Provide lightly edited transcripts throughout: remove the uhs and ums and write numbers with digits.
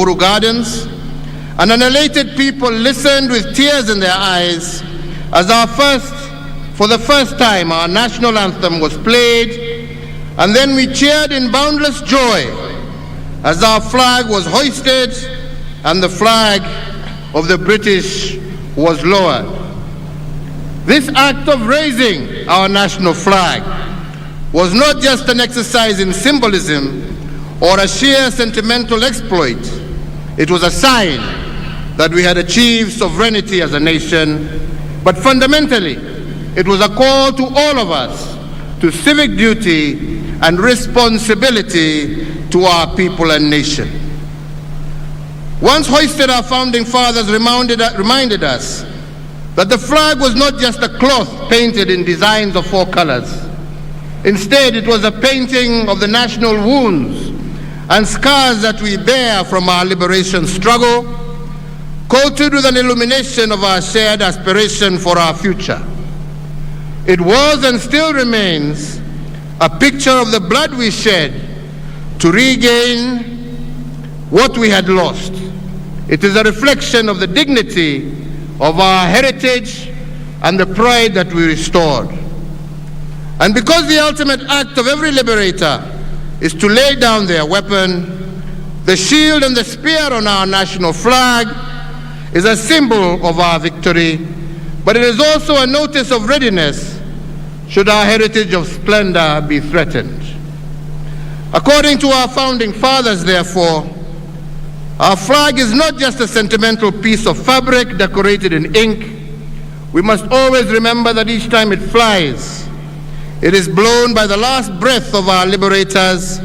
Uhuru Gardens, and an elated people listened with tears in their eyes as for the first time, our national anthem was played, and then we cheered in boundless joy as our flag was hoisted and the flag of the British was lowered. This act of raising our national flag was not just an exercise in symbolism or a sheer sentimental exploit. It was a sign that we had achieved sovereignty as a nation, but fundamentally, it was a call to all of us to civic duty and responsibility to our people and nation. Once hoisted, our founding fathers reminded us that the flag was not just a cloth painted in designs of 4 colors. Instead, it was a painting of the national wounds and scars that we bear from our liberation struggle, coated with an illumination of our shared aspiration for our future. It was and still remains a picture of the blood we shed to regain what we had lost. It is a reflection of the dignity of our heritage and the pride that we restored. And because the ultimate act of every liberator is to lay down their weapon, the shield and the spear on our national flag is a symbol of our victory, but it is also a notice of readiness should our heritage of splendor be threatened. According to our founding fathers, therefore, our flag is not just a sentimental piece of fabric decorated in ink. We must always remember that each time it flies, it is blown by the last breath of our liberators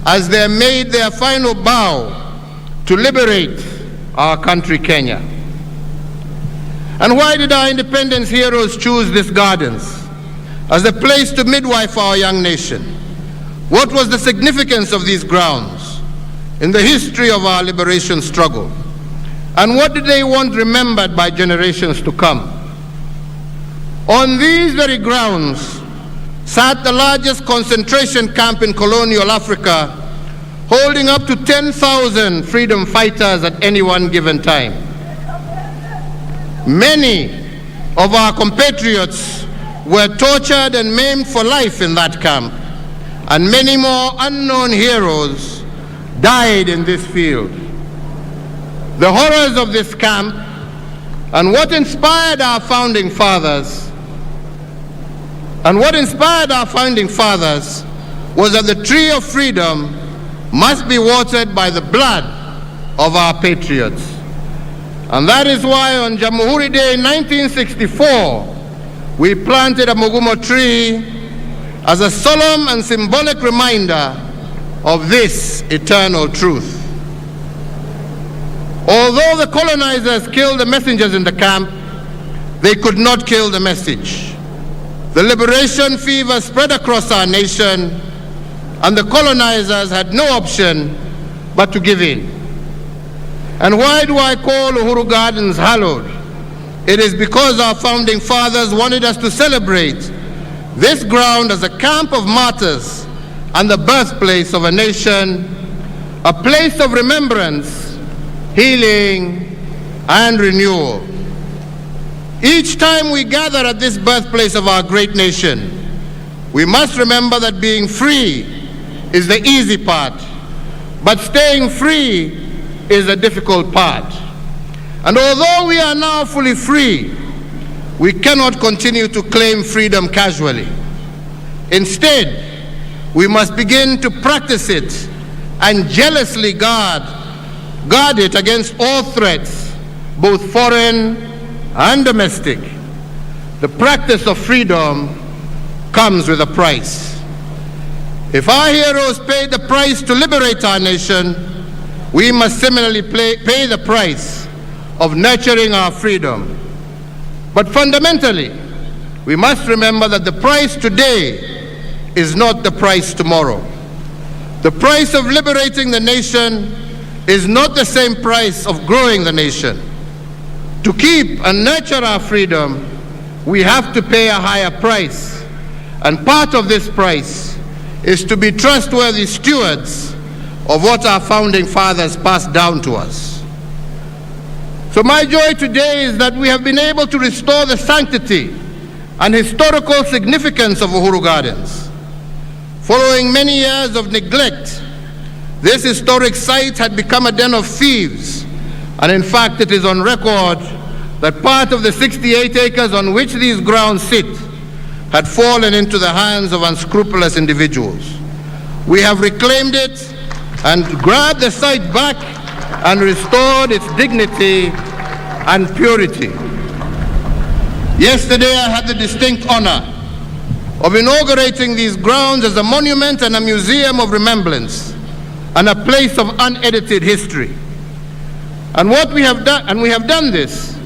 as they made their final bow to liberate our country, Kenya. And why did our independence heroes choose these gardens as a place to midwife our young nation? What was the significance of these grounds in the history of our liberation struggle? And what did they want remembered by generations to come? On these very grounds sat the largest concentration camp in colonial Africa, holding up to 10,000 freedom fighters at any one given time. Many of our compatriots were tortured and maimed for life in that camp, and many more unknown heroes died in this field. The horrors of this camp and what inspired our founding fathers was that the tree of freedom must be watered by the blood of our patriots. And that is why on Jamhuri Day 1964, we planted a Mugumo tree as a solemn and symbolic reminder of this eternal truth. Although the colonizers killed the messengers in the camp, they could not kill the message. The liberation fever spread across our nation, and the colonizers had no option but to give in. And why do I call Uhuru Gardens hallowed? It is because our founding fathers wanted us to celebrate this ground as a camp of martyrs and the birthplace of a nation, a place of remembrance, healing, and renewal. Each time we gather at this birthplace of our great nation, we must remember that being free is the easy part, but staying free is a difficult part. And although we are now fully free, we cannot continue to claim freedom casually. Instead, we must begin to practice it and jealously guard it against all threats, both foreign and domestic. The practice of freedom comes with a price. If our heroes paid the price to liberate our nation, we must similarly pay the price of nurturing our freedom. But fundamentally, we must remember that the price today is not the price tomorrow. The price of liberating the nation is not the same price of growing the nation. To keep and nurture our freedom, we have to pay a higher price. And part of this price is to be trustworthy stewards of what our founding fathers passed down to us. So my joy today is that we have been able to restore the sanctity and historical significance of Uhuru Gardens. Following many years of neglect, this historic site had become a den of thieves, and in fact it is on record that part of the 68 acres on which these grounds sit had fallen into the hands of unscrupulous individuals. We have reclaimed it and grabbed the site back and restored its dignity and purity. Yesterday I had the distinct honor of inaugurating these grounds as a monument and a museum of remembrance and a place of unedited history. And we have done this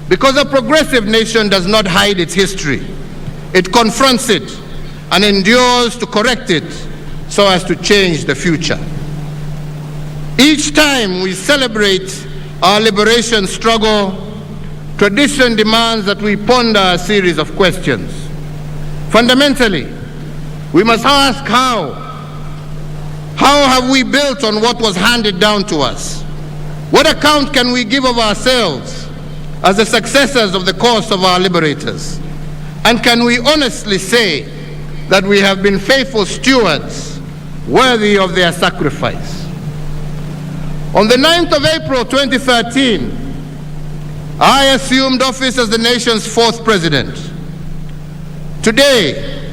because a progressive nation does not hide its history. It confronts it and endures to correct it so as to change the future. Each time we celebrate our liberation struggle, tradition demands that we ponder a series of questions. Fundamentally, we must ask how. How have we built on what was handed down to us? What account can we give of ourselves as the successors of the cause of our liberators? And can we honestly say that we have been faithful stewards worthy of their sacrifice? On the 9th of April 2013, I assumed office as the nation's 4th president. Today,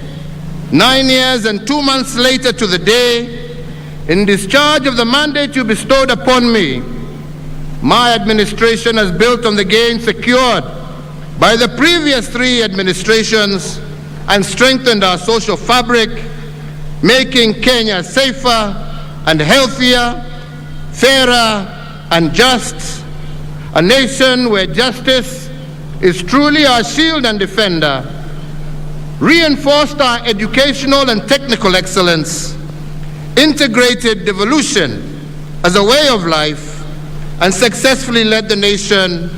9 years and 2 months later to the day, in discharge of the mandate you bestowed upon me, my administration has built on the gains secured by the previous 3 administrations and strengthened our social fabric, making Kenya safer and healthier, fairer and just, a nation where justice is truly our shield and defender, reinforced our educational and technical excellence, integrated devolution as a way of life, and successfully led the nation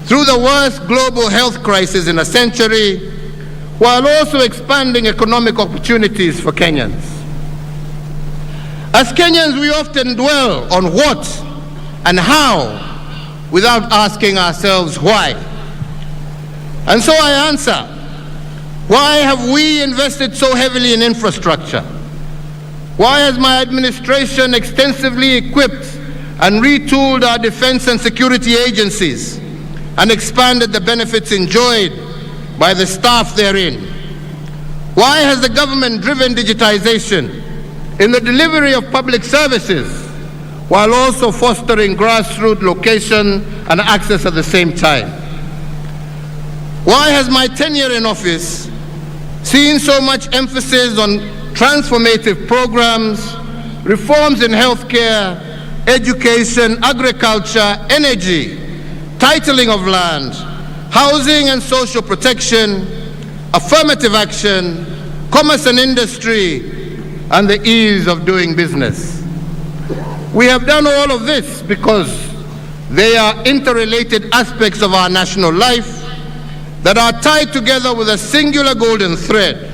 through the worst global health crisis in a century, while also expanding economic opportunities for Kenyans. As Kenyans, we often dwell on what and how without asking ourselves why. And so I answer, why have we invested so heavily in infrastructure? Why has my administration extensively equipped and retooled our defense and security agencies and expanded the benefits enjoyed by the staff therein? Why has the government driven digitization in the delivery of public services while also fostering grassroots location and access at the same time? Why has my tenure in office seen so much emphasis on transformative programs, reforms in healthcare, education, agriculture, energy, titling of land, housing and social protection, affirmative action, commerce and industry, and the ease of doing business? We have done all of this because they are interrelated aspects of our national life that are tied together with a singular golden thread,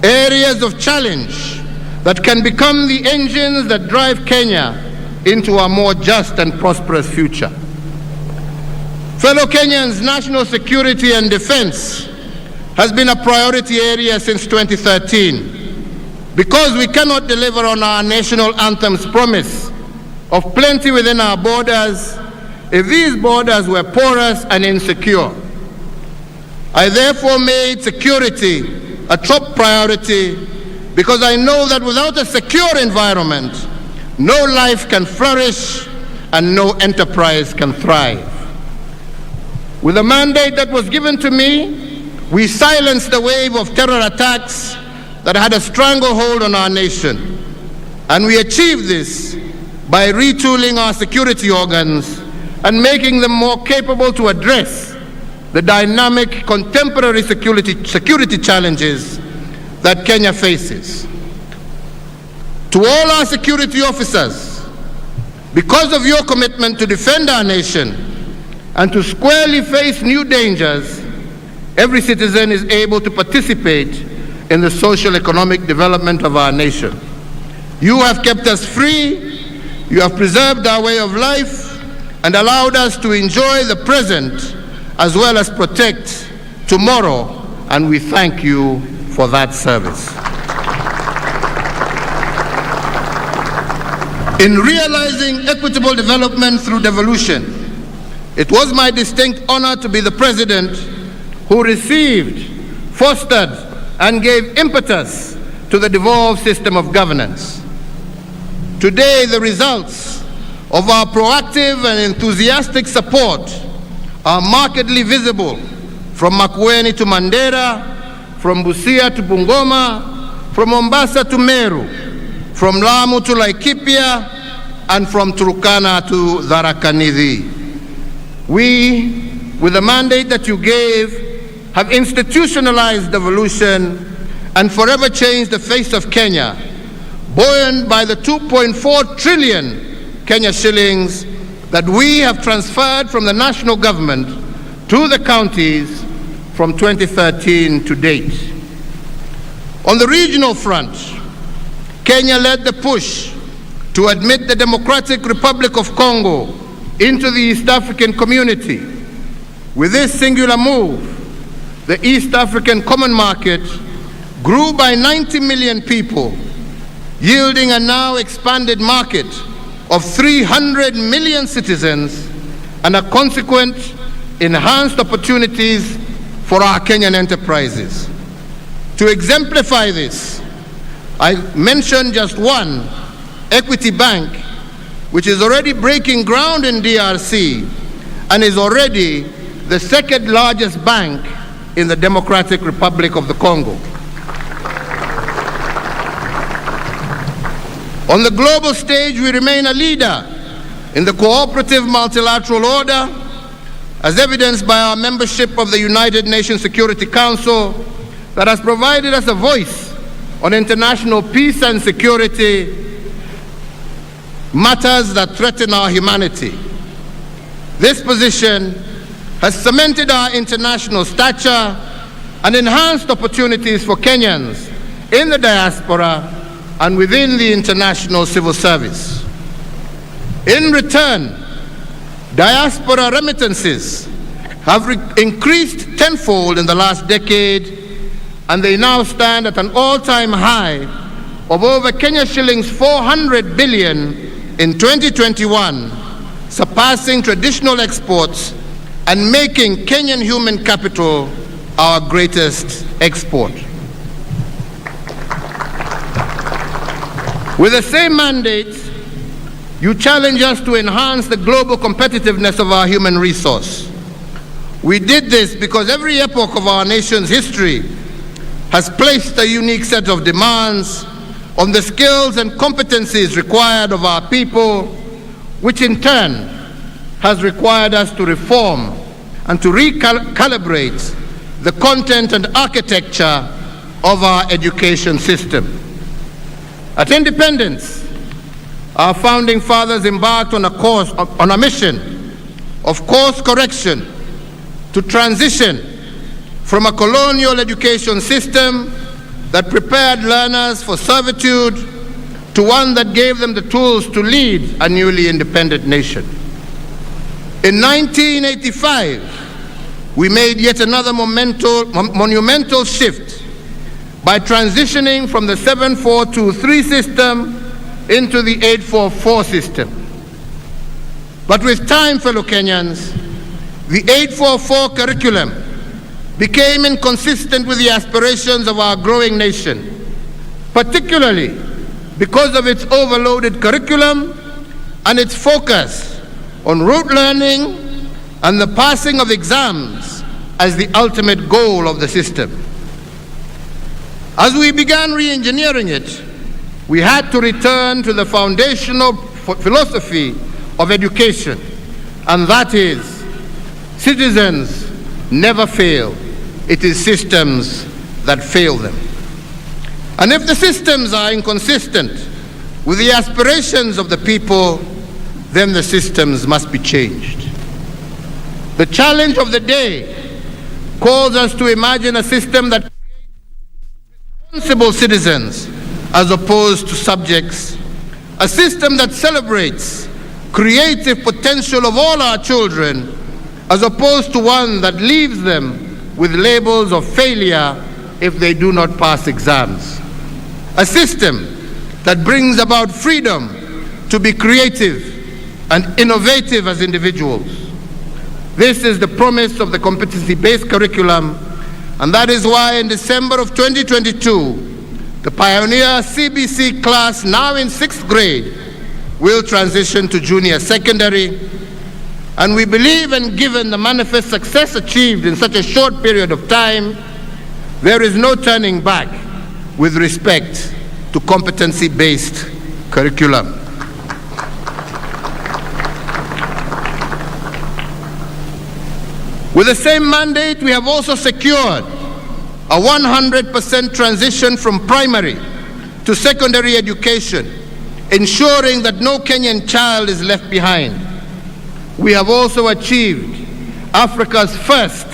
areas of challenge that can become the engines that drive Kenya into a more just and prosperous future. Fellow Kenyans, national security and defense has been a priority area since 2013 because we cannot deliver on our national anthem's promise of plenty within our borders if these borders were porous and insecure. I therefore made security a top priority because I know that without a secure environment, no life can flourish and no enterprise can thrive. With the mandate that was given to me, we silenced the wave of terror attacks that had a stranglehold on our nation. And we achieved this by retooling our security organs and making them more capable to address the dynamic contemporary security challenges that Kenya faces. To all our security officers, because of your commitment to defend our nation and to squarely face new dangers, every citizen is able to participate in the social economic development of our nation. You have kept us free, you have preserved our way of life, and allowed us to enjoy the present as well as protect tomorrow, and we thank you for that service. In realizing equitable development through devolution, it was my distinct honor to be the president who received, fostered, and gave impetus to the devolved system of governance. Today, the results of our proactive and enthusiastic support are markedly visible from Makueni to Mandera, from Busia to Bungoma, from Mombasa to Meru, from Lamu to Laikipia, and from Turkana to Tharaka-Nithi. We, with the mandate that you gave, have institutionalized devolution and forever changed the face of Kenya, buoyed by the 2.4 trillion Kenya shillings that we have transferred from the national government to the counties from 2013 to date. On the regional front, Kenya led the push to admit the Democratic Republic of Congo into the East African community. With this singular move, the East African Common Market grew by 90 million people, yielding a now expanded market of 300 million citizens and a consequent enhanced opportunities for our Kenyan enterprises. To exemplify this, I mentioned just one, Equity Bank, which is already breaking ground in DRC and is already the second largest bank in the Democratic Republic of the Congo. On the global stage, we remain a leader in the cooperative multilateral order, as evidenced by our membership of the United Nations Security Council that has provided us a voice on international peace and security matters that threaten our humanity. This position has cemented our international stature and enhanced opportunities for Kenyans in the diaspora and within the international civil service. In return, diaspora remittances have increased tenfold in the last decade, and they now stand at an all-time high of over Kenya shillings 400 billion in 2021, surpassing traditional exports and making Kenyan human capital our greatest export. With the same mandate, you challenge us to enhance the global competitiveness of our human resource. We did this because every epoch of our nation's history has placed a unique set of demands on the skills and competencies required of our people, which in turn has required us to reform and to recalibrate the content and architecture of our education system. At independence, our founding fathers embarked on a mission of course correction to transition from a colonial education system that prepared learners for servitude to one that gave them the tools to lead a newly independent nation. In 1985, we made yet another monumental shift by transitioning from the 7423 system into the 844 system. But with time, fellow Kenyans, the 844 curriculum became inconsistent with the aspirations of our growing nation, particularly because of its overloaded curriculum and its focus on rote learning and the passing of exams as the ultimate goal of the system. As we began re-engineering it, we had to return to the foundational philosophy of education, and that is, citizens never fail. It is systems that fail them. And if the systems are inconsistent with the aspirations of the people, then the systems must be changed. The challenge of the day calls us to imagine a system that creates responsible citizens as opposed to subjects, a system that celebrates creative potential of all our children as opposed to one that leaves them with labels of failure if they do not pass exams. A system that brings about freedom to be creative and innovative as individuals. This is the promise of the competency-based curriculum, and that is why in December of 2022, the pioneer CBC class, now in 6th grade, will transition to junior secondary. And we believe, and given the manifest success achieved in such a short period of time, there is no turning back with respect to competency-based curriculum. With the same mandate, we have also secured a 100% transition from primary to secondary education, ensuring that no Kenyan child is left behind. We have also achieved Africa's first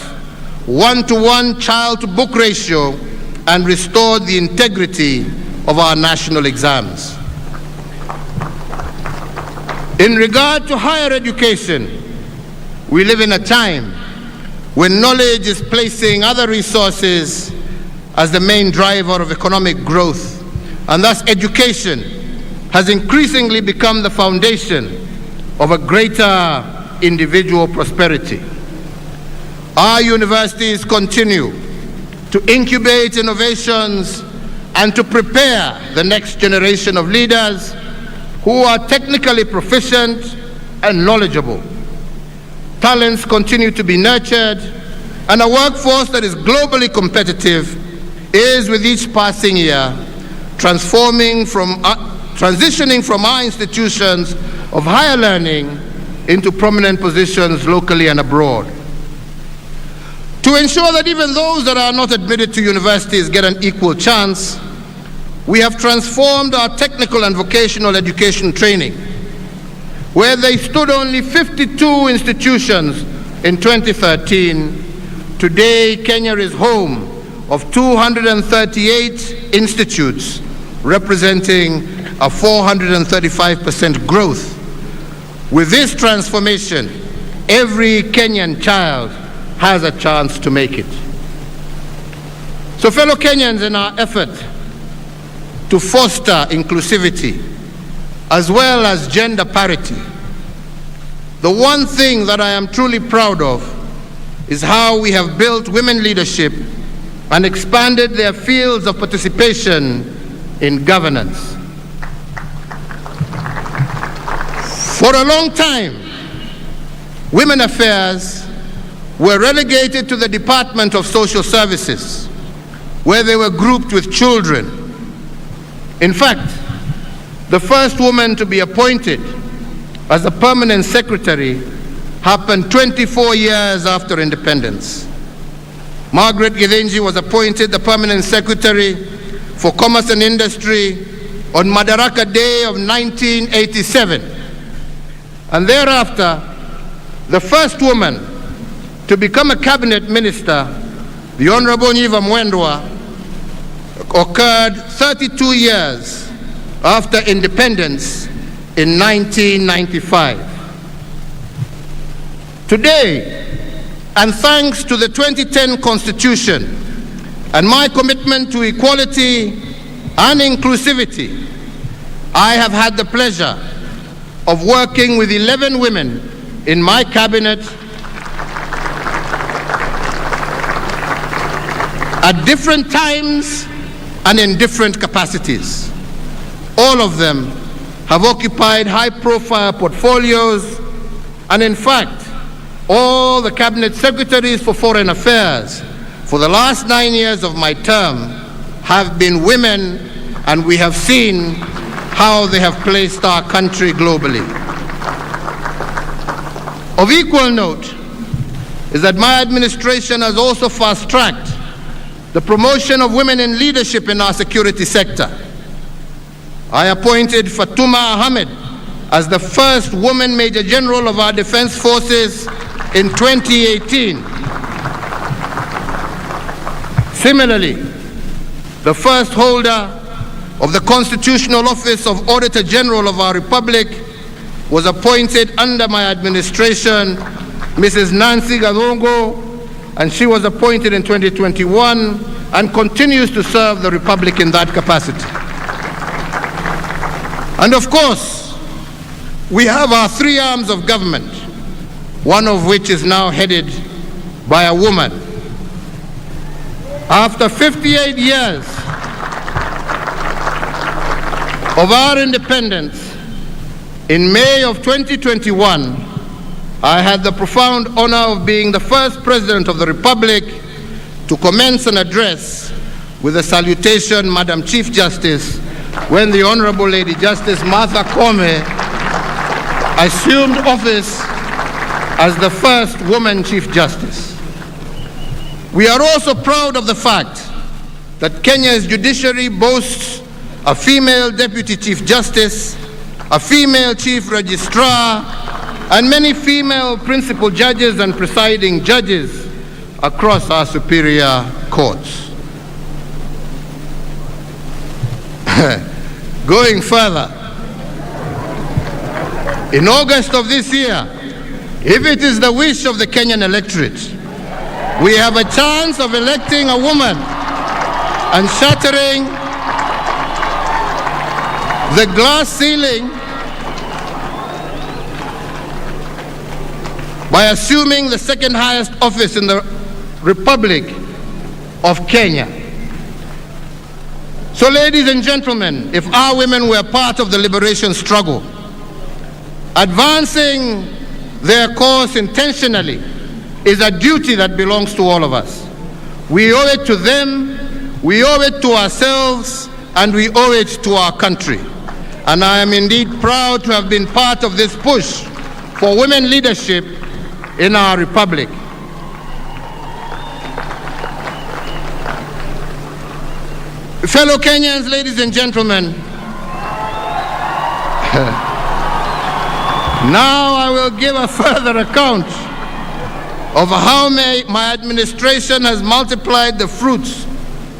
1-to-1 child-to-book ratio and restored the integrity of our national exams. In regard to higher education, we live in a time when knowledge is placing other resources as the main driver of economic growth, and thus education has increasingly become the foundation of a greater individual prosperity. Our universities continue to incubate innovations and to prepare the next generation of leaders who are technically proficient and knowledgeable. Talents continue to be nurtured, and a workforce that is globally competitive is, with each passing year, transitioning from our institutions of higher learning into prominent positions locally and abroad. To ensure that even those that are not admitted to universities get an equal chance, we have transformed our technical and vocational education training. Where they stood only 52 institutions in 2013, today Kenya is home of 238 institutes, representing a 435% growth. With this transformation, every Kenyan child has a chance to make it. So fellow Kenyans, in our effort to foster inclusivity, as well as gender parity, the one thing that I am truly proud of is how we have built women leadership and expanded their fields of participation in governance. For a long time, women affairs were relegated to the Department of Social Services, where they were grouped with children. In fact, the first woman to be appointed as a permanent secretary happened 24 years after independence. Margaret Githinji was appointed the permanent secretary for Commerce and Industry on Madaraka Day of 1987. And thereafter, the first woman to become a cabinet minister, the Honorable Nyiva Mwendwa, occurred 32 years after independence in 1995. Today, and thanks to the 2010 Constitution and my commitment to equality and inclusivity, I have had the pleasure of working with 11 women in my cabinet at different times and in different capacities. All of them have occupied high-profile portfolios, and in fact, all the cabinet secretaries for foreign affairs for the last 9 years of my term have been women, and we have seen how they have placed our country globally. Of equal note is that my administration has also fast-tracked the promotion of women in leadership in our security sector. I appointed Fatuma Ahmed as the first woman Major General of our Defense Forces in 2018. Similarly, the first holder of the constitutional office of Auditor General of our Republic was appointed under my administration, Mrs. Nancy Gadongo, and she was appointed in 2021 and continues to serve the Republic in that capacity. And of course, we have our three arms of government, one of which is now headed by a woman. After 58 years of our independence, in May of 2021, I had the profound honor of being the first President of the Republic to commence an address with a salutation, Madam Chief Justice, when the Honorable Lady Justice Martha Koome assumed office as the first woman Chief Justice. We are also proud of the fact that Kenya's judiciary boasts a female Deputy Chief Justice, a female Chief Registrar, and many female principal judges and presiding judges across our superior courts. Going further, in August of this year, if it is the wish of the Kenyan electorate, we have a chance of electing a woman and shattering the glass ceiling by assuming the second highest office in the Republic of Kenya. So, ladies and gentlemen, if our women were part of the liberation struggle, advancing their cause intentionally is a duty that belongs to all of us. We owe it to them, we owe it to ourselves, and we owe it to our country. And I am indeed proud to have been part of this push for women leadership in our republic. Fellow Kenyans, ladies and gentlemen, now I will give a further account of how my administration has multiplied the fruits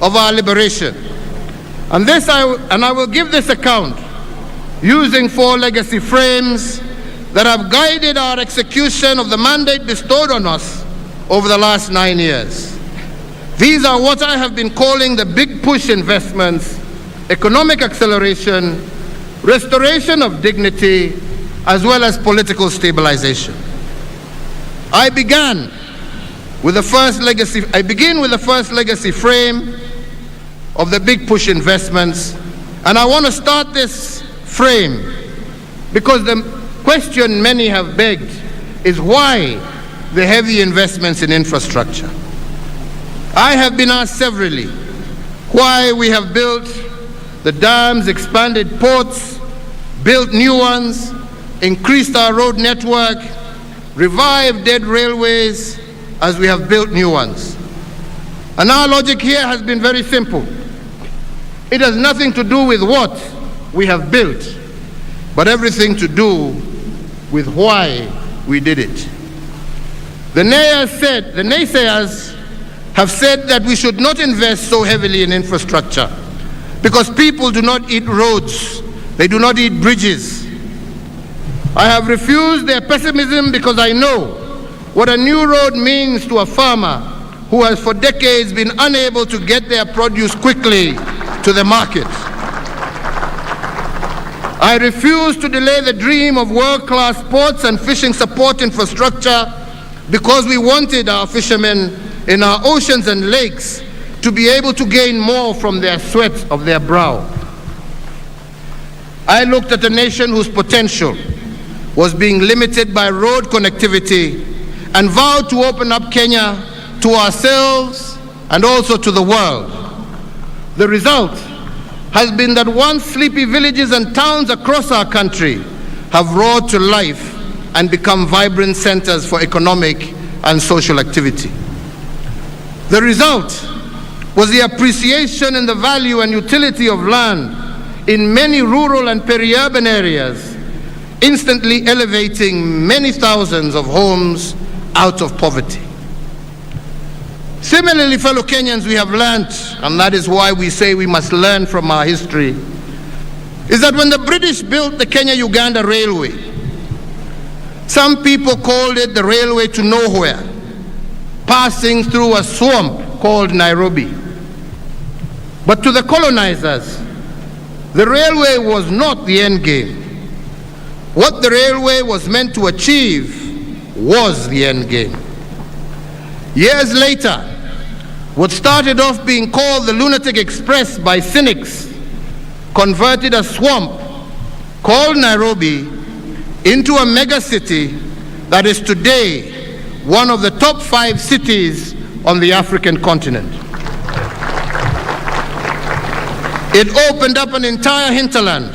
of our liberation. And I will give this account using 4 legacy frames that have guided our execution of the mandate bestowed on us over the last 9 years. These are what I have been calling the big push investments, economic acceleration, restoration of dignity, as well as political stabilization. I begin with the first legacy frame of the big push investments, and I want to start this frame because the question many have begged is why the heavy investments in infrastructure? I have been asked severally why we have built the dams, expanded ports, built new ones, increased our road network, revived dead railways as we have built new ones. And our logic here has been very simple. It has nothing to do with what we have built, but everything to do with why we did it. The naysayers have said that we should not invest so heavily in infrastructure because people do not eat roads, they do not eat bridges. I have refused their pessimism because I know what a new road means to a farmer who has for decades been unable to get their produce quickly to the market. I refuse to delay the dream of world-class ports and fishing support infrastructure because we wanted our fishermen in our oceans and lakes to be able to gain more from their sweat of their brow. I looked at a nation whose potential was being limited by road connectivity and vowed to open up Kenya to ourselves and also to the world. The result has been that once sleepy villages and towns across our country have roared to life and become vibrant centers for economic and social activity. The result was the appreciation in the value and utility of land in many rural and peri-urban areas, instantly elevating many thousands of homes out of poverty. Similarly, fellow Kenyans, we have learnt, and that is why we say we must learn from our history, is that when the British built the Kenya-Uganda Railway, some people called it the railway to nowhere, passing through a swamp called Nairobi. But to the colonizers, the railway was not the end game. What the railway was meant to achieve was the end game. Years later, what started off being called the Lunatic Express by cynics converted a swamp called Nairobi into a megacity that is today one of the top 5 cities on the African continent. It opened up an entire hinterland,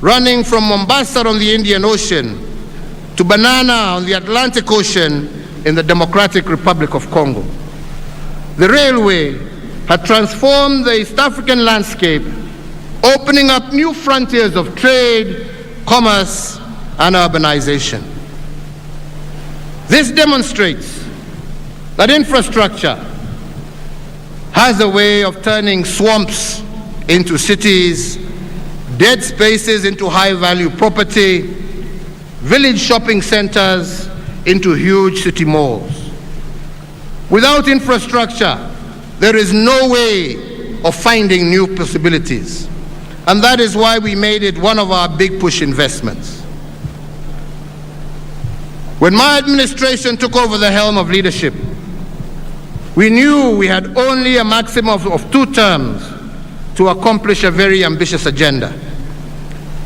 running from Mombasa on the Indian Ocean to Banana on the Atlantic Ocean in the Democratic Republic of Congo. The railway had transformed the East African landscape, opening up new frontiers of trade, commerce, and urbanization. This demonstrates that infrastructure has a way of turning swamps into cities, dead spaces into high-value property, village shopping centers into huge city malls. Without infrastructure, there is no way of finding new possibilities. And that is why we made it one of our big push investments. When my administration took over the helm of leadership, we knew we had only a maximum of 2 terms to accomplish a very ambitious agenda.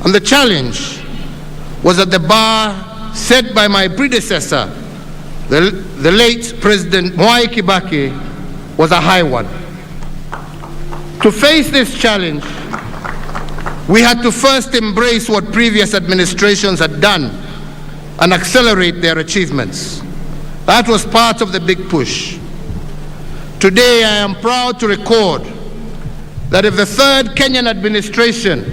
And the challenge was that the bar set by my predecessor, the late President Mwai Kibaki, was a high one. To face this challenge, we had to first embrace what previous administrations had done and accelerate their achievements. That was part of the big push. Today, I am proud to record that if the third Kenyan administration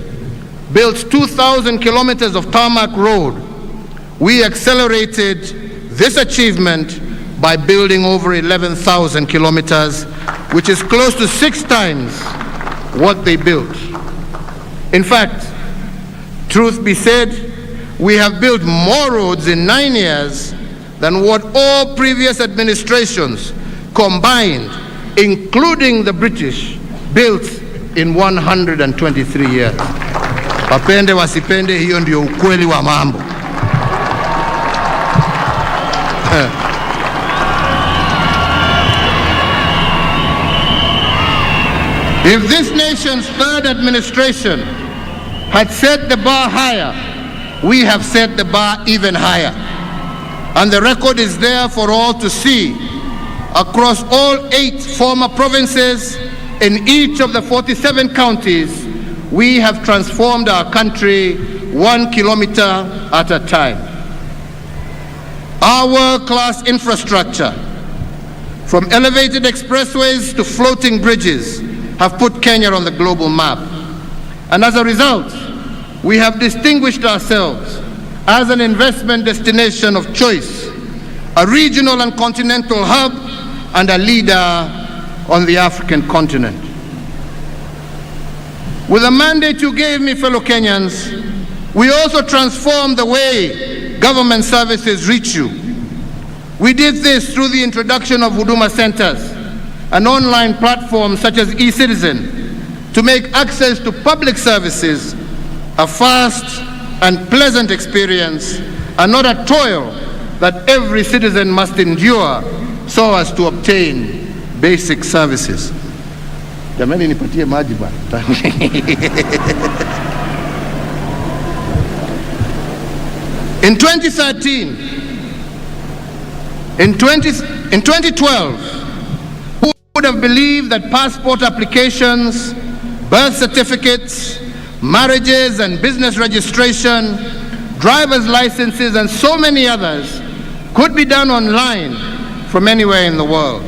built 2,000 kilometers of tarmac road, we accelerated this achievement by building over 11,000 kilometers, which is close to 6 times what they built. In fact, truth be said, we have built more roads in 9 years than what all previous administrations combined, including the British, built in 123 years. Wapende wasipende, hiyo ndio ukweli wa mambo. If this nation's third administration had set the bar higher, we have set the bar even higher. And the record is there for all to see. Across all 8 former provinces, in each of the 47 counties, we have transformed our country 1 kilometer at a time. Our world-class infrastructure, from elevated expressways to floating bridges, have put Kenya on the global map. And as a result, we have distinguished ourselves as an investment destination of choice, a regional and continental hub, and a leader on the African continent. With the mandate you gave me, fellow Kenyans, we also transformed the way government services reach you. We did this through the introduction of Huduma Centers, an online platform such as eCitizen, to make access to public services a fast and pleasant experience and not a toil that every citizen must endure so as to obtain basic services. Jamani, nipatie maji bwana. In 2013, in 2012, who would have believed that passport applications, birth certificates, marriages and business registration, driver's licenses, and so many others could be done online from anywhere in the world?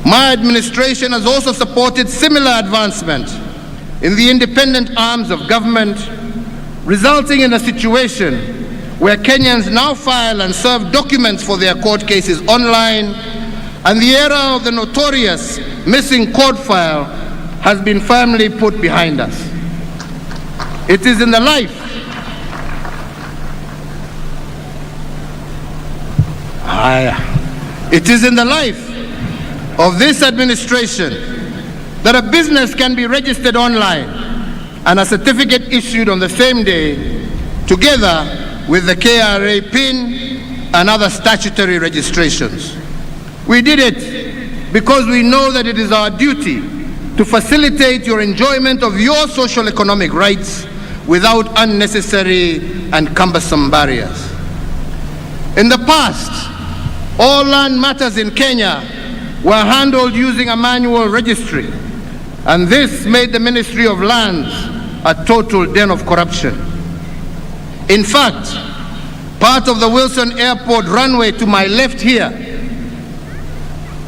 My administration has also supported similar advancement in the independent arms of government, resulting in a situation where Kenyans now file and serve documents for their court cases online, and the era of the notorious missing court file has been firmly put behind us. It is in the life of this administration that a business can be registered online and a certificate issued on the same day, together with the KRA PIN and other statutory registrations. We did it because we know that it is our duty to facilitate your enjoyment of your social economic rights without unnecessary and cumbersome barriers. In the past, all land matters in Kenya were handled using a manual registry, and this made the Ministry of Lands a total den of corruption. In fact, part of the Wilson Airport runway to my left here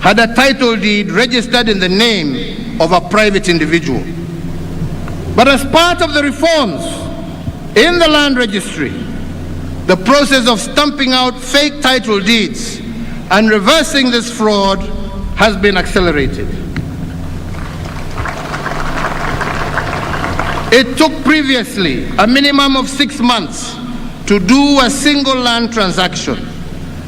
had a title deed registered in the name of a private individual. But as part of the reforms in the land registry, the process of stamping out fake title deeds and reversing this fraud has been accelerated. It took previously a minimum of 6 months to do a single land transaction.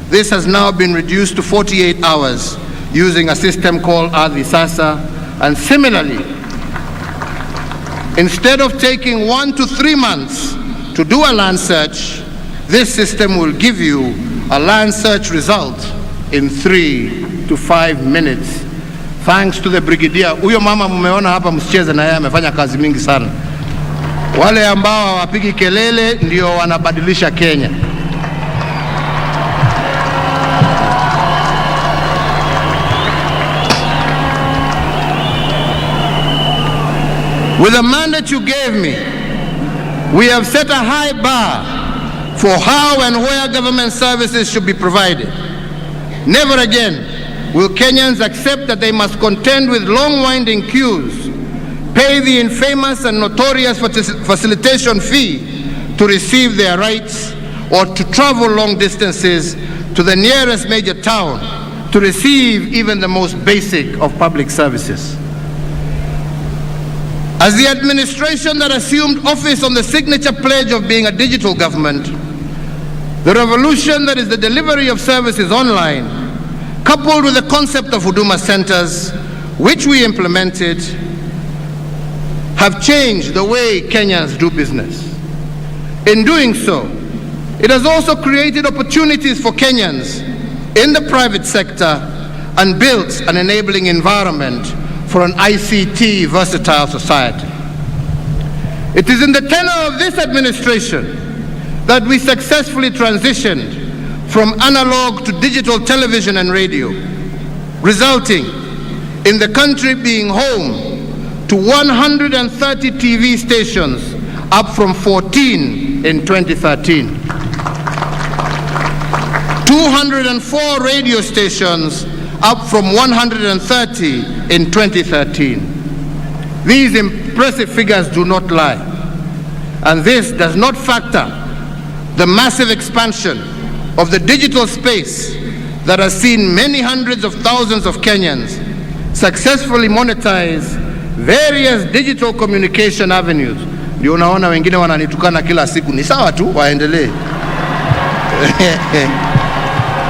This has now been reduced to 48 hours using a system called Ardhi Sasa, and similarly, instead of taking 1 to 3 months to do a land search, this system will give you a land search result in 3 to 5 minutes. Thanks to the brigadier. Huyo mama mumeona hapa, msicheze na yeye, amefanya kazi mingi sana. Wale ambao hawapigi kelele ndio wanabadilisha Kenya. With the mandate you gave me, we have set a high bar for how and where government services should be provided. Never again will Kenyans accept that they must contend with long winding queues, pay the infamous and notorious facilitation fee to receive their rights, or to travel long distances to the nearest major town to receive even the most basic of public services. As the administration that assumed office on the signature pledge of being a digital government, the revolution that is the delivery of services online, coupled with the concept of Huduma centers, which we implemented, have changed the way Kenyans do business. In doing so, it has also created opportunities for Kenyans in the private sector and built an enabling environment for an ICT versatile society. It is in the tenor of this administration that we successfully transitioned from analog to digital television and radio, resulting in the country being home to 130 TV stations, up from 14 in 2013. 204 radio stations, up from 130 in 2013. These impressive figures do not lie, and this does not factor the massive expansion of the digital space that has seen many hundreds of thousands of Kenyans successfully monetize various digital communication avenues. Ndio unaona wengine wananitukana kila siku, ni sawa tu, waendelee.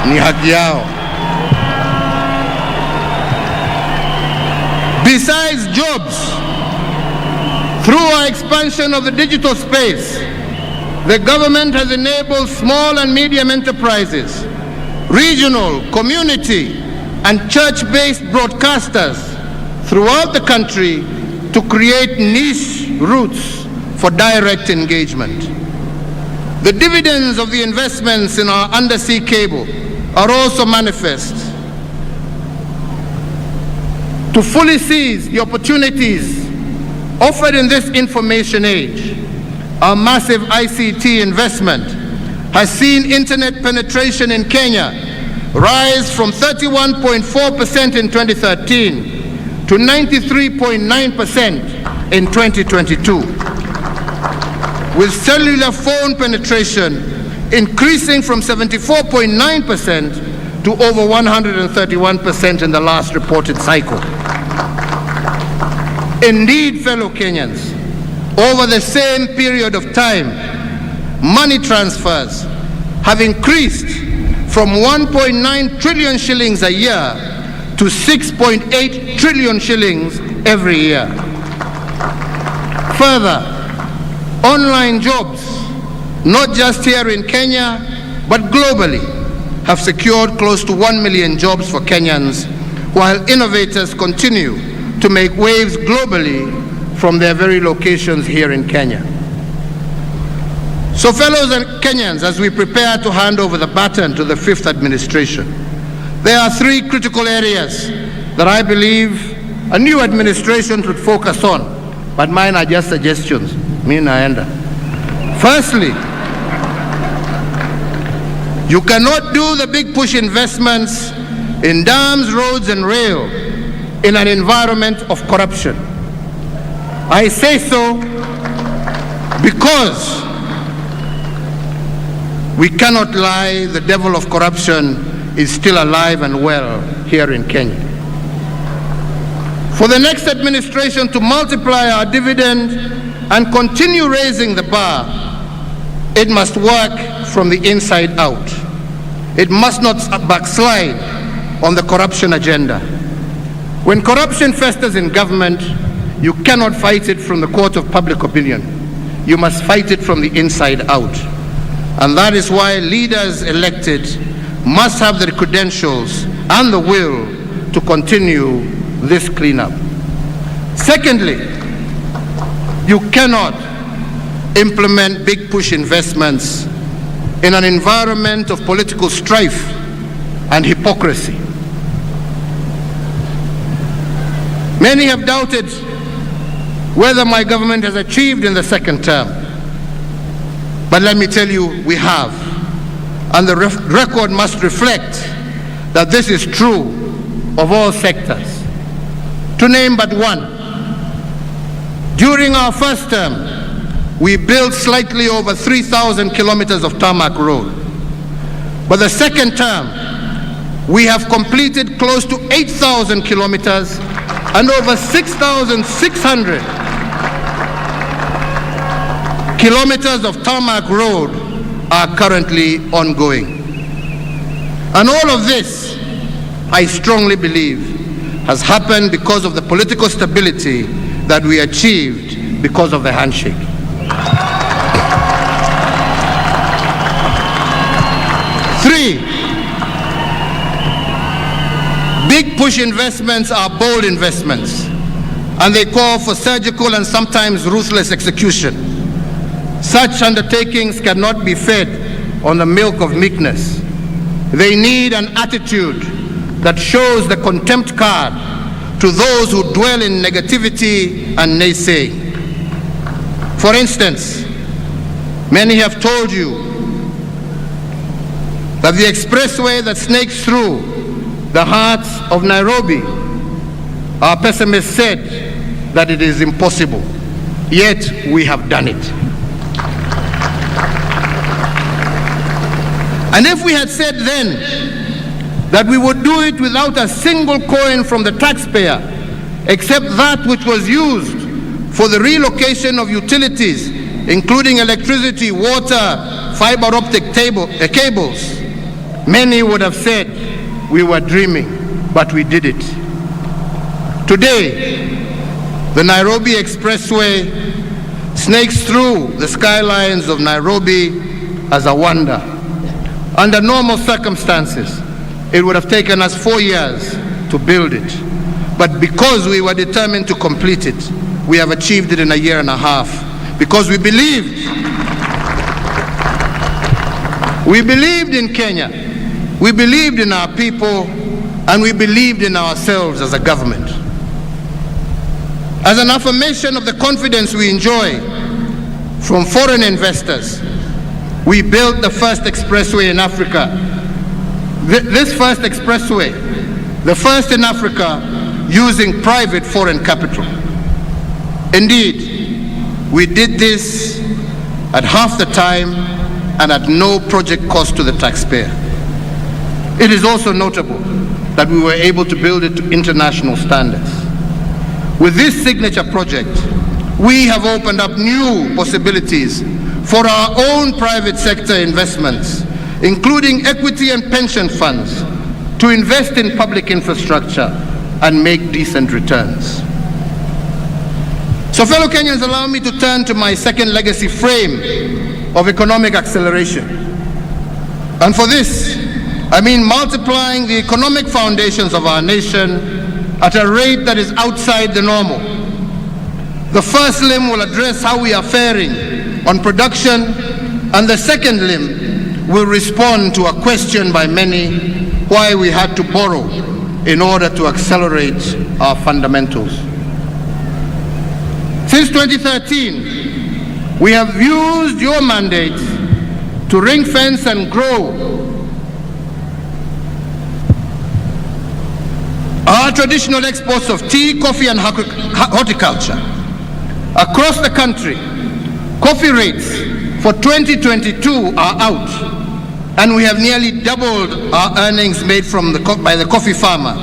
Ni haki yao. Besides jobs, through our expansion of the digital space, the government has enabled small and medium enterprises, regional, community, and church-based broadcasters throughout the country to create niche routes for direct engagement. The dividends of the investments in our undersea cable are also manifest. To fully seize the opportunities offered in this information age, our massive ICT investment has seen internet penetration in Kenya rise from 31.4% in 2013 to 93.9% in 2022, with cellular phone penetration increasing from 74.9% to over 131% in the last reported cycle. Indeed, fellow Kenyans, over the same period of time, money transfers have increased from 1.9 trillion shillings a year to 6.8 trillion shillings every year. Further, online jobs, not just here in Kenya, but globally, have secured close to 1 million jobs for Kenyans, while innovators continue to make waves globally from their very locations here in Kenya. So fellows and Kenyans, as we prepare to hand over the baton to the fifth administration, there are three critical areas that I believe a new administration should focus on, but mine are just suggestions. Me naenda. Firstly, you cannot do the big push investments in dams, roads, and rail in an environment of corruption. I say so because we cannot lie, the devil of corruption is still alive and well here in Kenya. For the next administration to multiply our dividend and continue raising the bar, it must work from the inside out. It must not backslide on the corruption agenda. When corruption festers in government, you cannot fight it from the court of public opinion. You must fight it from the inside out. And that is why leaders elected must have the credentials and the will to continue this cleanup. Secondly, you cannot implement big push investments in an environment of political strife and hypocrisy. Many have doubted whether my government has achieved in the second term. But let me tell you, we have. And the record must reflect that this is true of all sectors. To name but one, during our first term, we built slightly over 3,000 kilometers of tarmac road. But the second term, we have completed close to 8,000 kilometers and over 6,600 kilometers of tarmac road are currently ongoing. And all of this, I strongly believe, has happened because of the political stability that we achieved because of the handshake. Three, big push investments are bold investments, and they call for surgical and sometimes ruthless execution. Such undertakings cannot be fed on the milk of meekness. They need an attitude that shows the contempt card to those who dwell in negativity and naysaying. For instance, many have told you that the expressway that snakes through the hearts of Nairobi, our pessimists said that it is impossible. Yet we have done it. And if we had said then that we would do it without a single coin from the taxpayer, except that which was used for the relocation of utilities, including electricity, water, fiber optic cables, many would have said we were dreaming, but we did it. Today, the Nairobi Expressway snakes through the skylines of Nairobi as a wonder. Under normal circumstances, it would have taken us 4 years to build it. But because we were determined to complete it, we have achieved it in a year and a half. Because we believed in Kenya, we believed in our people, and we believed in ourselves as a government. As an affirmation of the confidence we enjoy from foreign investors, we built the first expressway in Africa. This first expressway, the first in Africa, using private foreign capital. Indeed, we did this at half the time and at no project cost to the taxpayer. It is also notable that we were able to build it to international standards. With this signature project, we have opened up new possibilities for our own private sector investments, including equity and pension funds, to invest in public infrastructure and make decent returns. So fellow Kenyans, allow me to turn to my second legacy frame of economic acceleration. And for this, I mean multiplying the economic foundations of our nation at a rate that is outside the normal. The first limb will address how we are faring on production, and the second limb will respond to a question by many why we had to borrow in order to accelerate our fundamentals. Since 2013, we have used your mandate to ring-fence and grow our traditional exports of tea, coffee, and horticulture. Across the country, coffee rates for 2022 are out, and we have nearly doubled our earnings made by the coffee farmer,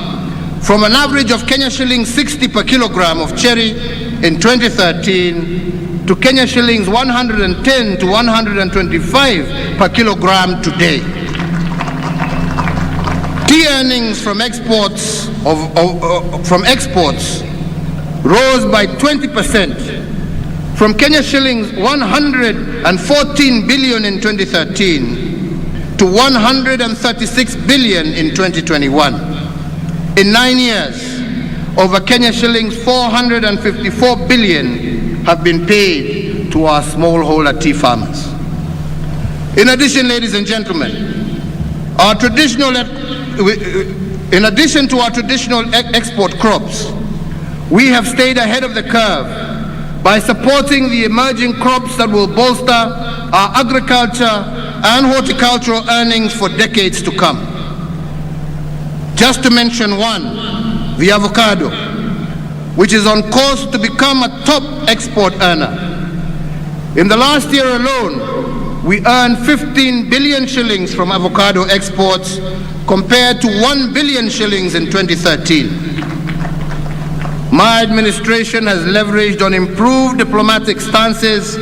from an average of Kenya shillings 60 per kilogram of cherry in 2013 to Kenya shillings 110 to 125 per kilogram today. Tea earnings from exports rose by 20%, from Kenya shillings 114 billion in 2013 to 136 billion in 2021. In 9 years, over Kenya shillings 454 billion have been paid to our smallholder tea farmers. In addition, ladies and gentlemen, in addition to our traditional export crops, we have stayed ahead of the curve by supporting the emerging crops that will bolster our agriculture and horticultural earnings for decades to come. Just to mention one, the avocado, which is on course to become a top export earner. In the last year alone, we earned 15 billion shillings from avocado exports compared to 1 billion shillings in 2013. My administration has leveraged on improved diplomatic stances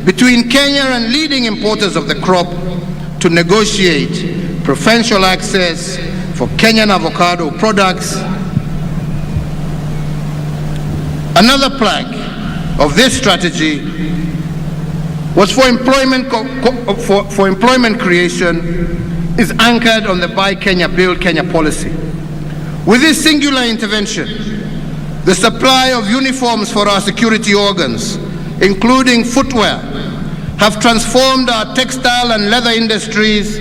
between Kenya and leading importers of the crop to negotiate preferential access for Kenyan avocado products. Another plank of this strategy was for employment creation is anchored on the Buy Kenya, Build Kenya policy. With this singular intervention, the supply of uniforms for our security organs, including footwear, have transformed our textile and leather industries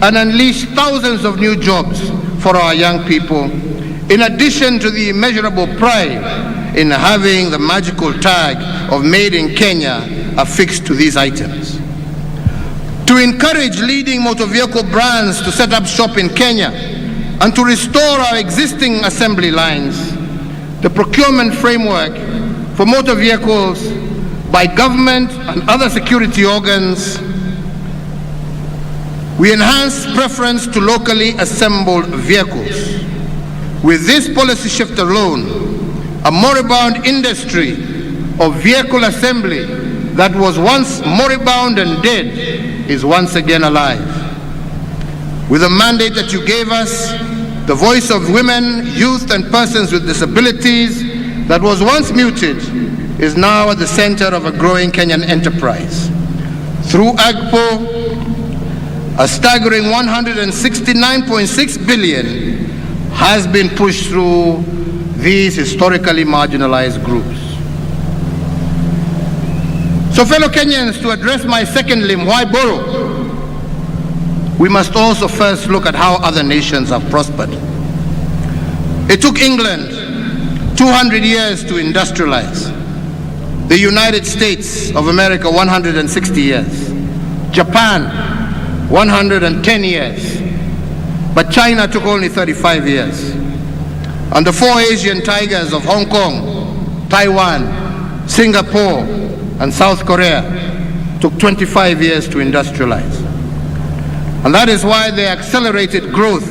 and unleashed thousands of new jobs for our young people, in addition to the immeasurable pride in having the magical tag of Made in Kenya affixed to these items. To encourage leading motor vehicle brands to set up shop in Kenya and to restore our existing assembly lines, the procurement framework for motor vehicles by government and other security organs, we enhance preference to locally assembled vehicles. With this policy shift alone, a moribund industry of vehicle assembly that was once moribund and dead is once again alive. With the mandate that you gave us, the voice of women, youth, and persons with disabilities that was once muted is now at the center of a growing Kenyan enterprise. Through AGPO, a staggering 169.6 billion has been pushed through these historically marginalized groups. So fellow Kenyans, to address my second limb, why borrow? We must also first look at how other nations have prospered. It took England 200 years to industrialize, the United States of America 160 years, Japan 110 years, but China took only 35 years. And the four Asian tigers of Hong Kong, Taiwan, Singapore, and South Korea took 25 years to industrialize. And that is why the accelerated growth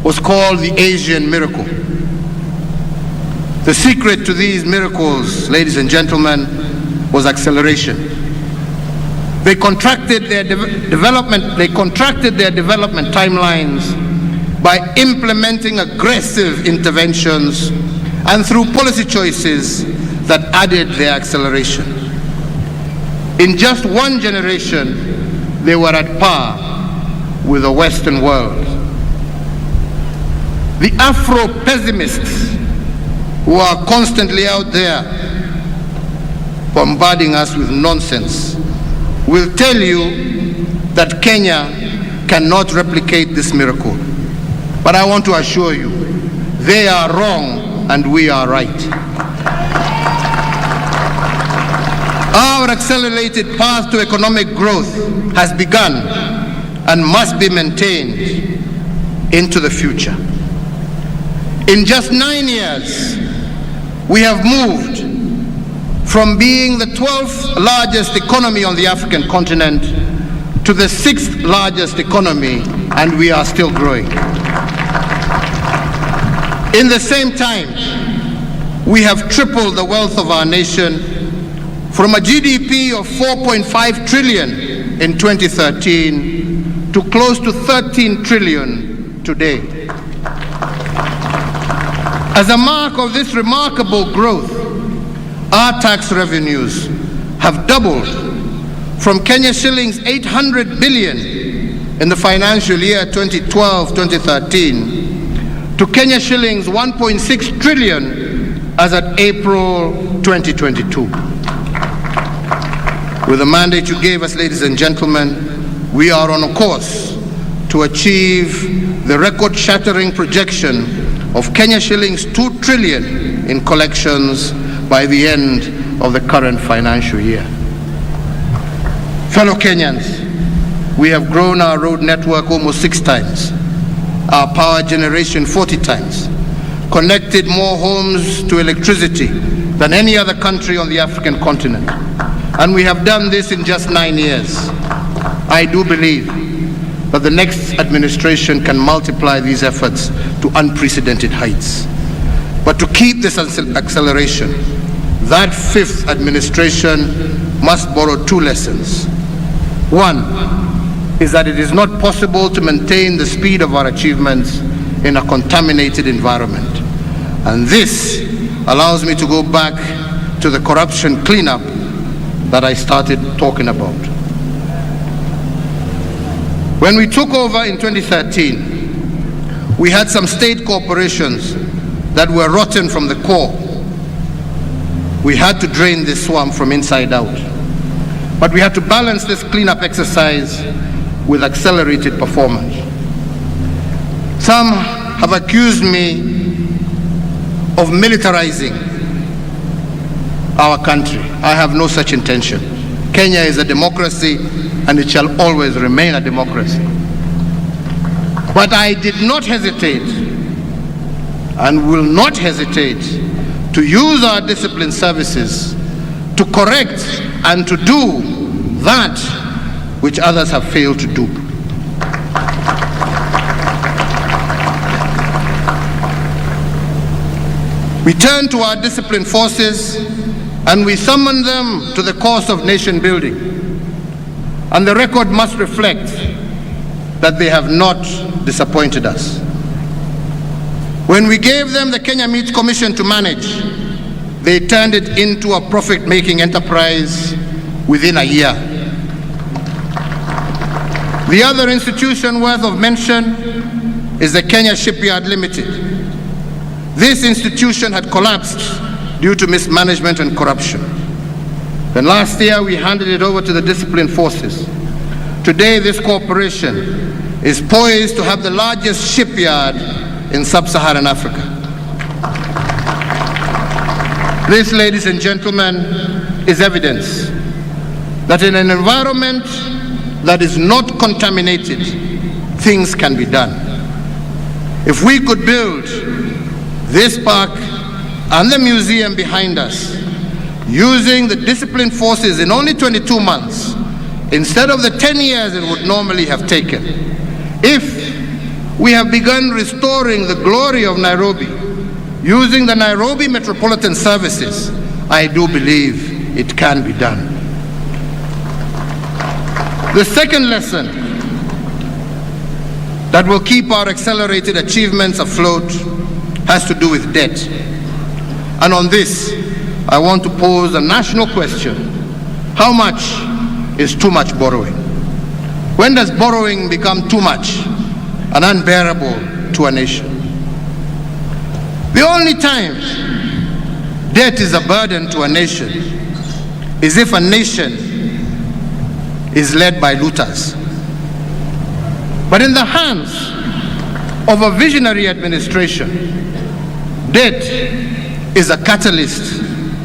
was called the Asian miracle. The secret to these miracles, ladies and gentlemen, was acceleration. They contracted their development timelines by implementing aggressive interventions and through policy choices that added their acceleration. In just one generation, they were at par with the Western world. The Afro-pessimists who are constantly out there bombarding us with nonsense will tell you that Kenya cannot replicate this miracle. But I want to assure you, they are wrong and we are right. Our accelerated path to economic growth has begun and must be maintained into the future. In just 9 years, we have moved from being the 12th largest economy on the African continent to the 6th largest economy, and we are still growing. In the same time, we have tripled the wealth of our nation from a GDP of 4.5 trillion in 2013 to close to 13 trillion today. As a mark of this remarkable growth, our tax revenues have doubled from Kenya shillings 800 billion in the financial year 2012-2013 to Kenya shillings 1.6 trillion as at April 2022. With the mandate you gave us, ladies and gentlemen, we are on a course to achieve the record-shattering projection of Kenya shillings 2 trillion in collections by the end of the current financial year. Fellow Kenyans, we have grown our road network almost 6 times, our power generation 40 times, connected more homes to electricity than any other country on the African continent. And we have done this in just 9 years. I do believe that the next administration can multiply these efforts to unprecedented heights. But to keep this acceleration, that 5th administration must borrow 2 lessons. One is that it is not possible to maintain the speed of our achievements in a contaminated environment. And this allows me to go back to the corruption cleanup that I started talking about. When we took over in 2013, we had some state corporations that were rotten from the core. We had to drain this swamp from inside out. But we had to balance this cleanup exercise with accelerated performance. Some have accused me of militarizing our country. I have no such intention. Kenya is a democracy and it shall always remain a democracy. But I did not hesitate and will not hesitate to use our discipline services to correct and to do that which others have failed to do. We turn to our discipline forces and we summon them to the cause of nation building. And the record must reflect that they have not disappointed us. When we gave them the Kenya Meat Commission to manage, they turned it into a profit-making enterprise within a year. The other institution worth of mention is the Kenya Shipyard Limited. This institution had collapsed due to mismanagement and corruption. Then last year, we handed it over to the disciplined forces. Today, this corporation is poised to have the largest shipyard in sub-Saharan Africa. This, ladies and gentlemen, is evidence that in an environment that is not contaminated, things can be done. If we could build this park and the museum behind us using the disciplined forces in only 22 months, instead of the 10 years it would normally have taken. If we have begun restoring the glory of Nairobi using the Nairobi Metropolitan Services, I do believe it can be done. The second lesson that will keep our accelerated achievements afloat has to do with debt. And on this, I want to pose a national question. How much is too much borrowing? When does borrowing become too much and unbearable to a nation? The only time debt is a burden to a nation is if a nation is led by looters. But in the hands of a visionary administration, debt is a catalyst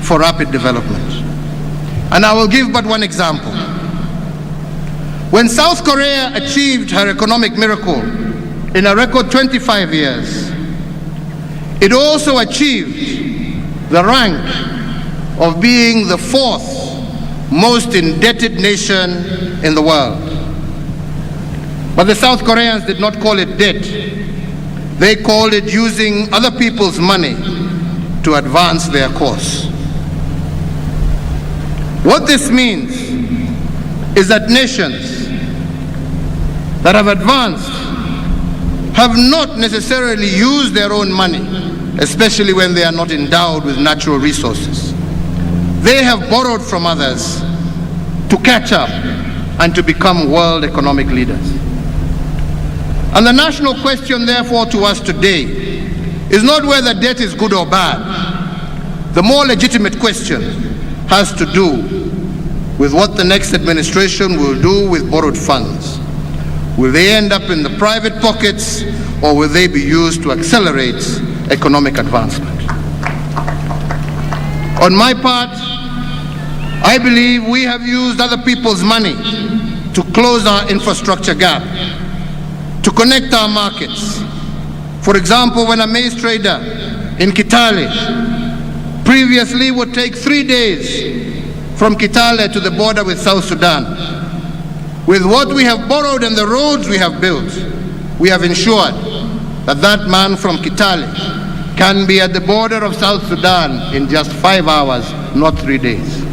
for rapid development. And I will give but one example. When South Korea achieved her economic miracle in a record 25 years, it also achieved the rank of being the fourth most indebted nation in the world. But the South Koreans did not call it debt. They called it using other people's money to advance their cause. What this means is that nations that have advanced have not necessarily used their own money, especially when they are not endowed with natural resources. They have borrowed from others to catch up and to become world economic leaders. And the national question, therefore, to us today is not whether debt is good or bad. The more legitimate question has to do with what the next administration will do with borrowed funds. Will they end up in the private pockets, or will they be used to accelerate economic advancement? On my part, I believe we have used other people's money to close our infrastructure gap, to connect our markets. For example, when a maize trader in Kitale previously would take 3 days from Kitale to the border with South Sudan, with what we have borrowed and the roads we have built, we have ensured that that man from Kitale can be at the border of South Sudan in just 5 hours, not 3 days.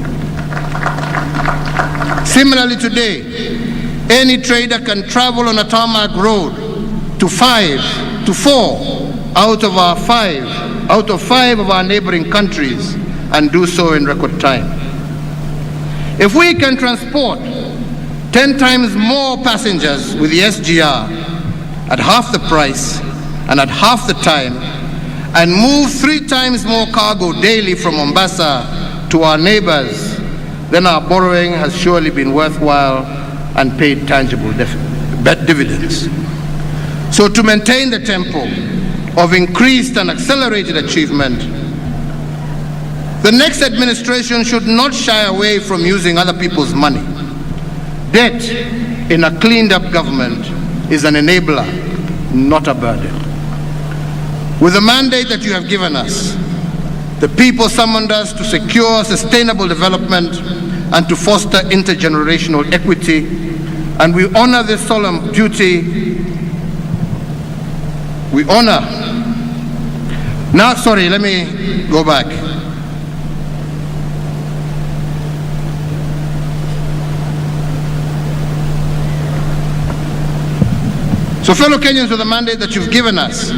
Similarly today, any trader can travel on a tarmac road to 4 out of 5 of our neighboring countries and do so in record time. If we can transport 10 times more passengers with the SGR at half the price and at half the time, and move 3 times more cargo daily from Mombasa to our neighbors, then our borrowing has surely been worthwhile and paid tangible dividends. So to maintain the tempo of increased and accelerated achievement, the next administration should not shy away from using other people's money. Debt in a cleaned up government is an enabler, not a burden. With the mandate that you have given us, the people summoned us to secure sustainable development and to foster intergenerational equity, and we honor this solemn duty. Let me go back. So fellow Kenyans, with the mandate that you've given us,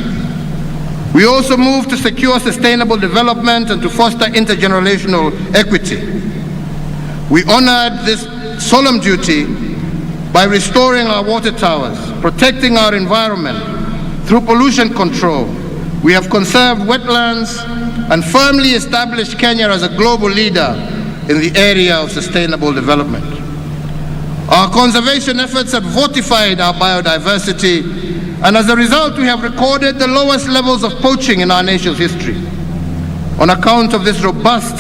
we also move to secure sustainable development and to foster intergenerational equity. We honored this solemn duty by restoring our water towers, protecting our environment through pollution control. We have conserved wetlands and firmly established Kenya as a global leader in the area of sustainable development. Our conservation efforts have fortified our biodiversity, and as a result, we have recorded the lowest levels of poaching in our nation's history. On account of this robust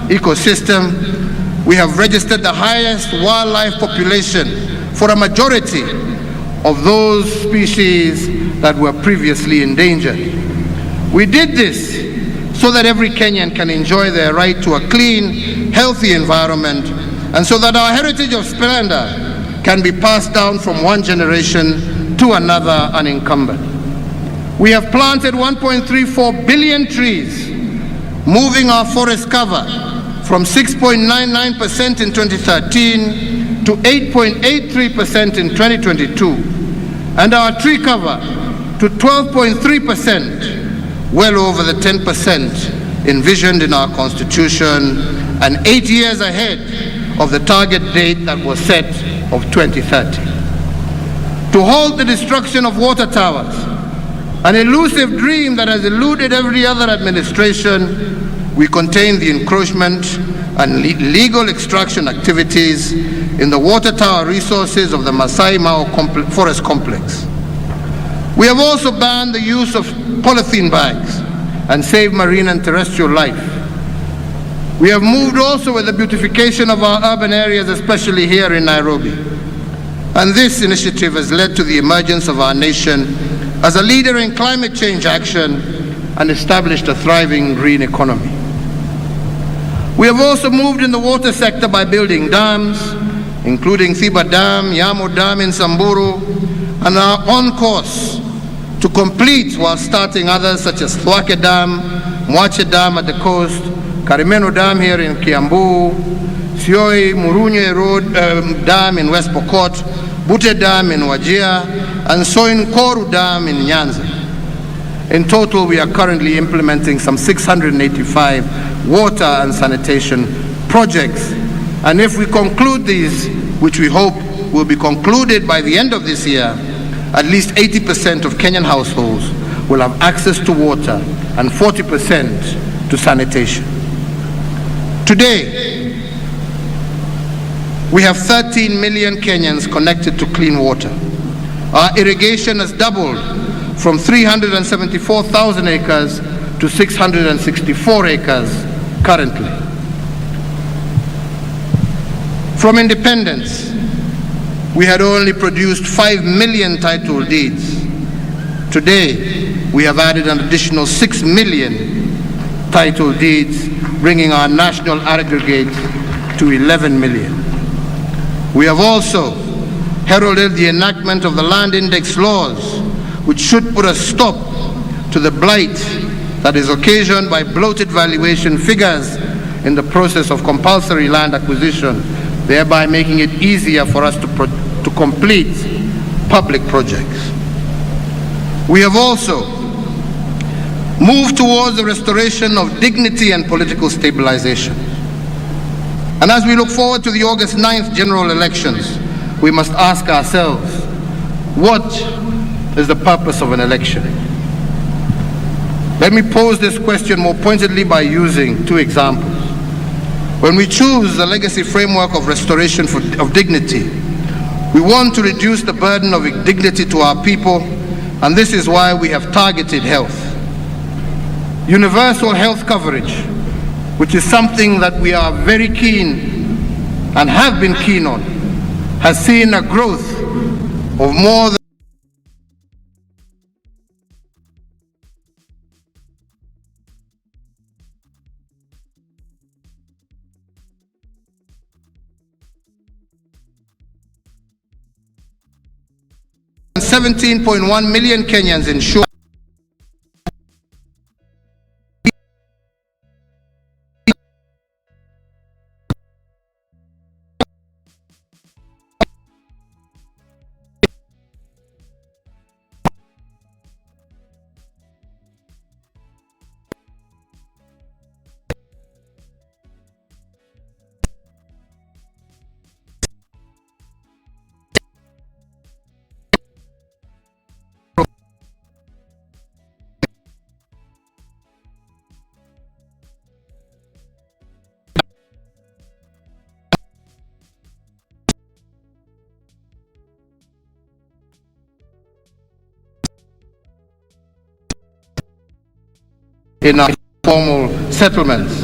ecosystem, we have registered the highest wildlife population for a majority of those species that were previously endangered. We did this so that every Kenyan can enjoy their right to a clean, healthy environment, and so that our heritage of splendor can be passed down from one generation to another unencumbered. We have planted 1.34 billion trees, moving our forest cover from 6.99% in 2013 to 8.83% in 2022, and our tree cover to 12.3%, well over the 10% envisioned in our Constitution, and 8 years ahead of the target date that was set of 2030. To halt the destruction of water towers, an elusive dream that has eluded every other administration, we contain the encroachment and legal extraction activities in the water tower resources of the Masai Mara Forest Complex. We have also banned the use of polythene bags and saved marine and terrestrial life. We have moved also with the beautification of our urban areas, especially here in Nairobi. And this initiative has led to the emergence of our nation as a leader in climate change action and established a thriving green economy. We have also moved in the water sector by building dams, including Thiba Dam, Yamo Dam in Samburu, and are on course to complete while starting others such as Thwake Dam, Mwache Dam at the coast, Karimeno Dam here in Kiambu, Sioi Murunye Road Dam in West Pokot, Bute Dam in Wajir, and Soin Koru Dam in Nyanza. In total, we are currently implementing some 685 water and sanitation projects. And if we conclude these, which we hope will be concluded by the end of this year, at least 80% of Kenyan households will have access to water and 40% to sanitation. Today, we have 13 million Kenyans connected to clean water. Our irrigation has doubled from 374,000 acres to 664 acres currently. From independence, we had only produced 5 million title deeds. Today, we have added an additional 6 million title deeds, bringing our national aggregate to 11 million. We have also heralded the enactment of the land index laws, which should put a stop to the blight that is occasioned by bloated valuation figures in the process of compulsory land acquisition, thereby making it easier for us to complete public projects. We have also moved towards the restoration of dignity and political stabilization. And as we look forward to the August 9th general elections, we must ask ourselves, what is the purpose of an election? Let me pose this question more pointedly by using two examples. When we choose the legacy framework of restoration of dignity, we want to reduce the burden of dignity to our people, and this is why we have targeted health. Universal health coverage, which is something that we are very keen and have been keen on, has seen a growth of more than $17.1 million Kenyans insured. in our formal settlements.